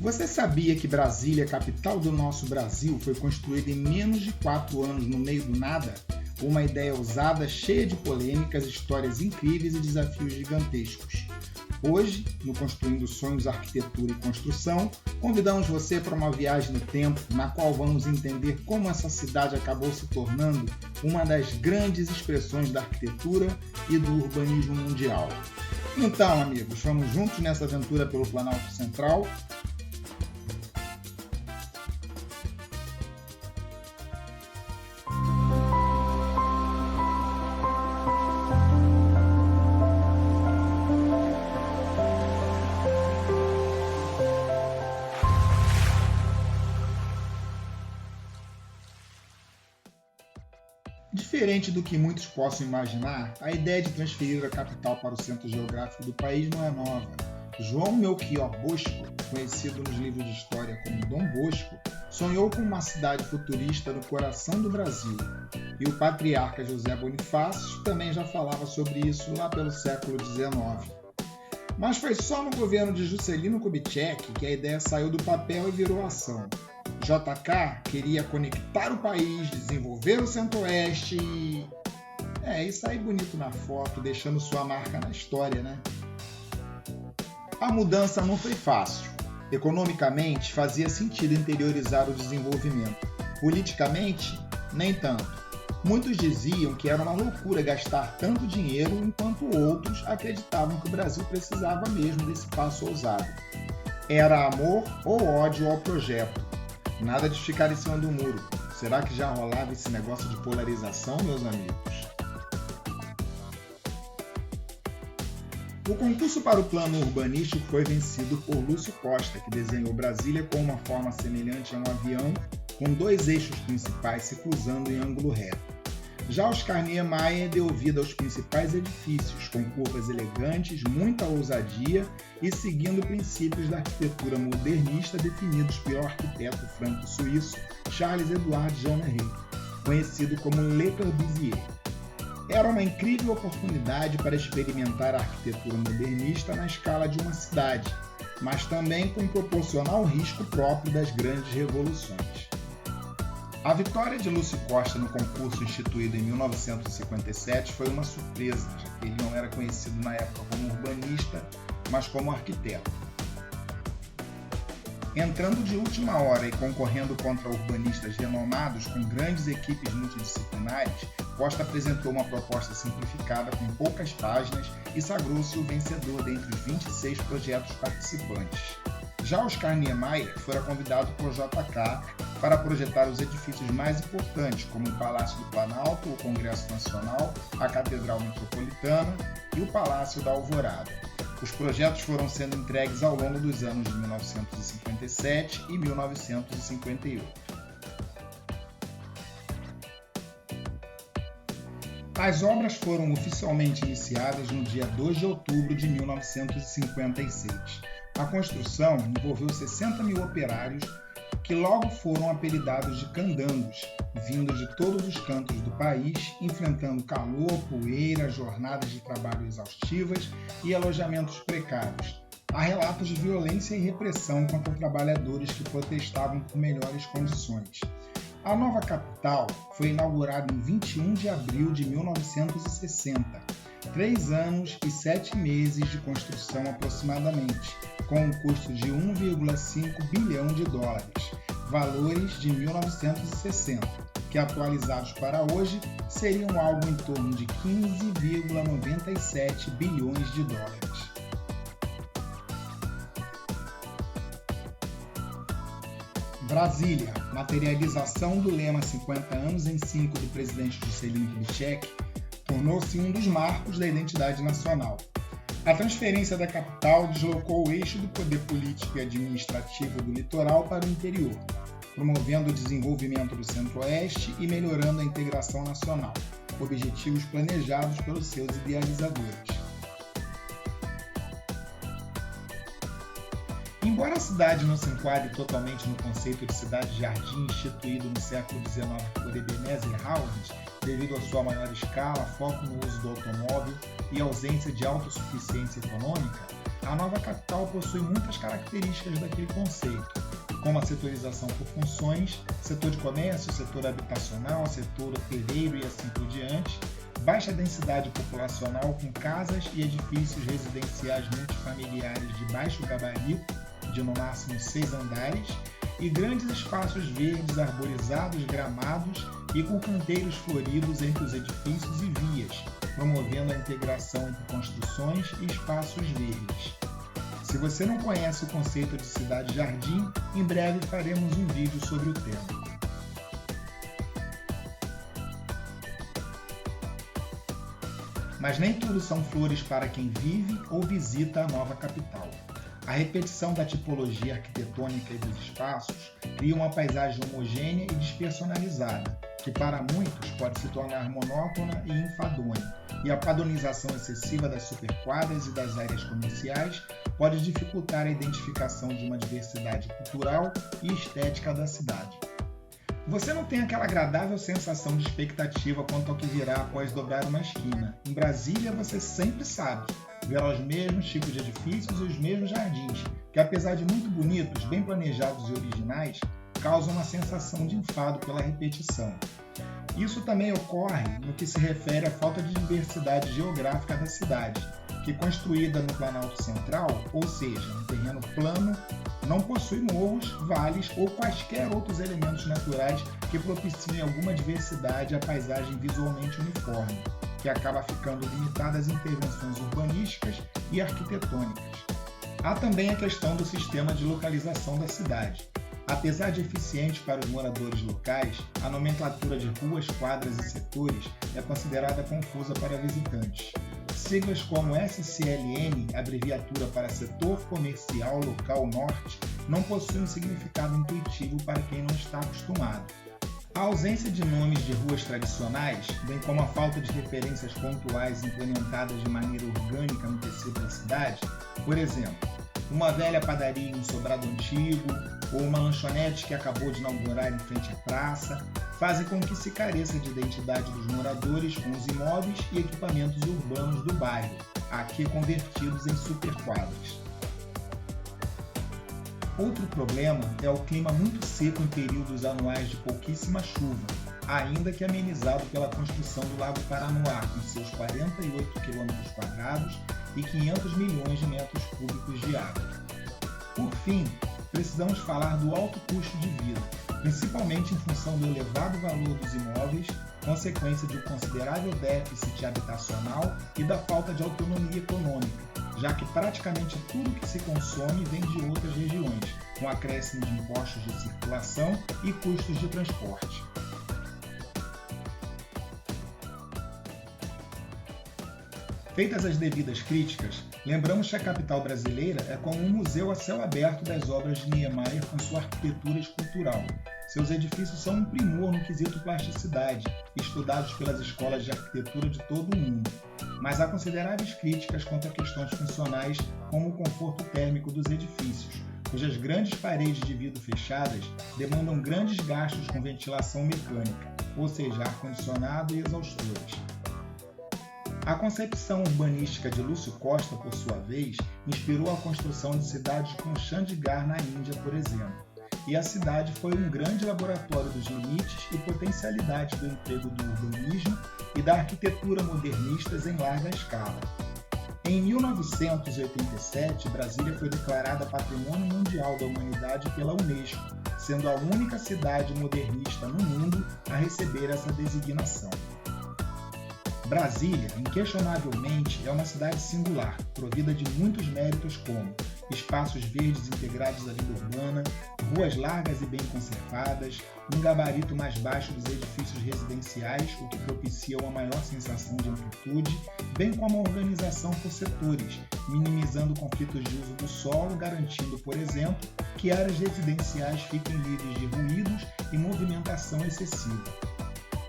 Você sabia que Brasília, capital do nosso Brasil, foi construída em menos de 4 anos no meio do nada? Uma ideia ousada, cheia de polêmicas, histórias incríveis e desafios gigantescos. Hoje, no Construindo Sonhos, Arquitetura e Construção, convidamos você para uma viagem no tempo, na qual vamos entender como essa cidade acabou se tornando uma das grandes expressões da arquitetura e do urbanismo mundial. Então, amigos, vamos juntos nessa aventura pelo Planalto Central. Diferente do que muitos possam imaginar, a ideia de transferir a capital para o centro geográfico do país não é nova. João Melchior Bosco, conhecido nos livros de história como Dom Bosco, sonhou com uma cidade futurista no coração do Brasil. E o patriarca José Bonifácio também já falava sobre isso lá pelo século XIX. Mas foi só no governo de Juscelino Kubitschek que a ideia saiu do papel e virou ação. JK queria conectar o país, desenvolver o Centro-Oeste e sair bonito na foto, deixando sua marca na história, né? A mudança não foi fácil. Economicamente, fazia sentido interiorizar o desenvolvimento. Politicamente, nem tanto. Muitos diziam que era uma loucura gastar tanto dinheiro, enquanto outros acreditavam que o Brasil precisava mesmo desse passo ousado. Era amor ou ódio ao projeto. Nada de ficar em cima do muro. Será que já rolava esse negócio de polarização, meus amigos? O concurso para o plano urbanístico foi vencido por Lúcio Costa, que desenhou Brasília com uma forma semelhante a um avião, com 2 eixos principais se cruzando em ângulo reto. Já Oscar Niemeyer deu vida aos principais edifícios, com curvas elegantes, muita ousadia e seguindo princípios da arquitetura modernista definidos pelo arquiteto franco-suíço Charles Édouard Jeanneret, conhecido como Le Corbusier. Era uma incrível oportunidade para experimentar a arquitetura modernista na escala de uma cidade, mas também com proporcional risco próprio das grandes revoluções. A vitória de Lúcio Costa no concurso instituído em 1957 foi uma surpresa, já que ele não era conhecido na época como urbanista, mas como arquiteto. Entrando de última hora e concorrendo contra urbanistas renomados com grandes equipes multidisciplinares, Costa apresentou uma proposta simplificada com poucas páginas e sagrou-se o vencedor dentre os 26 projetos participantes. Já Oscar Niemeyer fora convidado por JK para projetar os edifícios mais importantes, como o Palácio do Planalto, o Congresso Nacional, a Catedral Metropolitana e o Palácio da Alvorada. Os projetos foram sendo entregues ao longo dos anos de 1957 e 1958. As obras foram oficialmente iniciadas no dia 2 de outubro de 1956. A construção envolveu 60 mil operários que logo foram apelidados de candangos, vindos de todos os cantos do país, enfrentando calor, poeira, jornadas de trabalho exaustivas e alojamentos precários. Há relatos de violência e repressão contra trabalhadores que protestavam por melhores condições. A nova capital foi inaugurada em 21 de abril de 1960, 3 anos e 7 meses de construção aproximadamente, com um custo de 1,5 bilhão de dólares, valores de 1960, que atualizados para hoje seriam algo em torno de 15,97 bilhões de dólares. Brasília, materialização do lema 50 anos em 5 do presidente Juscelino Kubitschek, tornou-se um dos marcos da identidade nacional. A transferência da capital deslocou o eixo do poder político e administrativo do litoral para o interior, promovendo o desenvolvimento do Centro-Oeste e melhorando a integração nacional, objetivos planejados pelos seus idealizadores. Embora a cidade não se enquadre totalmente no conceito de cidade-jardim instituído no século XIX por Ebenezer Howard, devido à sua maior escala, foco no uso do automóvel e ausência de autossuficiência econômica, a nova capital possui muitas características daquele conceito, como a setorização por funções, setor de comércio, setor habitacional, setor hoteleiro e assim por diante, baixa densidade populacional com casas e edifícios residenciais multifamiliares de baixo gabarito, de no máximo 6 andares, e grandes espaços verdes arborizados, gramados e com canteiros floridos entre os edifícios e vias, promovendo a integração entre construções e espaços verdes. Se você não conhece o conceito de cidade-jardim, em breve faremos um vídeo sobre o tema. Mas nem tudo são flores para quem vive ou visita a nova capital. A repetição da tipologia arquitetônica e dos espaços cria uma paisagem homogênea e despersonalizada, que para muitos pode se tornar monótona e enfadonha, e a padronização excessiva das superquadras e das áreas comerciais pode dificultar a identificação de uma diversidade cultural e estética da cidade. Você não tem aquela agradável sensação de expectativa quanto ao que virá após dobrar uma esquina. Em Brasília, você sempre sabe, verá os mesmos tipos de edifícios e os mesmos jardins, que apesar de muito bonitos, bem planejados e originais, causam uma sensação de enfado pela repetição. Isso também ocorre no que se refere à falta de diversidade geográfica da cidade, que construída no Planalto Central, ou seja, no terreno plano, não possui morros, vales ou quaisquer outros elementos naturais que propiciem alguma diversidade à paisagem visualmente uniforme, que acaba ficando limitada às intervenções urbanísticas e arquitetônicas. Há também a questão do sistema de localização da cidade. Apesar de eficiente para os moradores locais, a nomenclatura de ruas, quadras e setores é considerada confusa para visitantes. Siglas como SCLN, abreviatura para Setor Comercial Local Norte, não possuem significado intuitivo para quem não está acostumado. A ausência de nomes de ruas tradicionais, bem como a falta de referências pontuais implementadas de maneira orgânica no tecido da cidade, por exemplo, uma velha padaria em um sobrado antigo ou uma lanchonete que acabou de inaugurar em frente à praça, fazem com que se careça de identidade dos moradores com os imóveis e equipamentos urbanos do bairro, aqui convertidos em superquadras. Outro problema é o clima muito seco em períodos anuais de pouquíssima chuva, ainda que amenizado pela construção do Lago Paranoá, com seus 48 km² e 500 milhões de metros cúbicos de água. Por fim, precisamos falar do alto custo de vida, principalmente em função do elevado valor dos imóveis, consequência de um considerável déficit habitacional e da falta de autonomia econômica, já que praticamente tudo que se consome vem de outras regiões, com acréscimo de impostos de circulação e custos de transporte. Feitas as devidas críticas, lembramos que a capital brasileira é como um museu a céu aberto das obras de Niemeyer com sua arquitetura escultural. Seus edifícios são um primor no quesito plasticidade, estudados pelas escolas de arquitetura de todo o mundo. Mas há consideráveis críticas quanto a questões funcionais, como o conforto térmico dos edifícios, cujas grandes paredes de vidro fechadas demandam grandes gastos com ventilação mecânica, ou seja, ar-condicionado e exaustores. A concepção urbanística de Lúcio Costa, por sua vez, inspirou a construção de cidades como Chandigarh na Índia, por exemplo. E a cidade foi um grande laboratório dos limites e potencialidades do emprego do urbanismo e da arquitetura modernistas em larga escala. Em 1987, Brasília foi declarada Patrimônio Mundial da Humanidade pela Unesco, sendo a única cidade modernista no mundo a receber essa designação. Brasília, inquestionavelmente, é uma cidade singular, provida de muitos méritos como espaços verdes integrados à vida urbana, ruas largas e bem conservadas, um gabarito mais baixo dos edifícios residenciais, o que propicia uma maior sensação de amplitude, bem como a organização por setores, minimizando conflitos de uso do solo, garantindo, por exemplo, que áreas residenciais fiquem livres de ruídos e movimentação excessiva.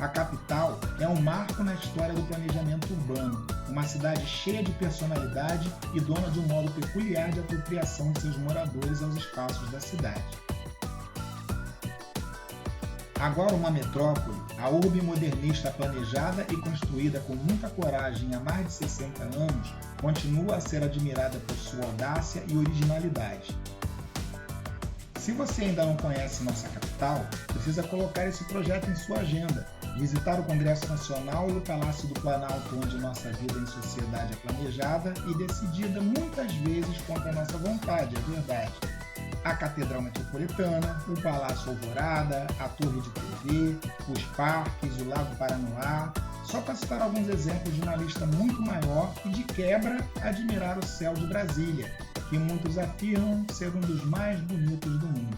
A capital é um marco na história do planejamento urbano, uma cidade cheia de personalidade e dona de um modo peculiar de apropriação de seus moradores aos espaços da cidade. Agora uma metrópole, a urbe modernista planejada e construída com muita coragem há mais de 60 anos, continua a ser admirada por sua audácia e originalidade. Se você ainda não conhece nossa capital, precisa colocar esse projeto em sua agenda, visitar o Congresso Nacional e o Palácio do Planalto, onde nossa vida em sociedade é planejada e decidida muitas vezes contra a nossa vontade, é verdade. A Catedral Metropolitana, o Palácio Alvorada, a Torre de TV, os parques, o Lago Paranoá, só para citar alguns exemplos de uma lista muito maior e de quebra admirar o céu de Brasília, que muitos afirmam ser um dos mais bonitos do mundo.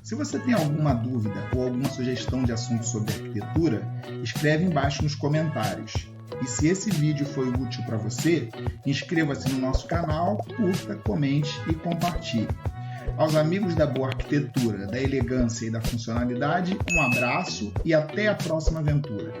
Se você tem alguma dúvida ou alguma sugestão de assunto sobre arquitetura, escreve embaixo nos comentários. E se esse vídeo foi útil para você, inscreva-se no nosso canal, curta, comente e compartilhe. Aos amigos da boa arquitetura, da elegância e da funcionalidade, um abraço e até a próxima aventura.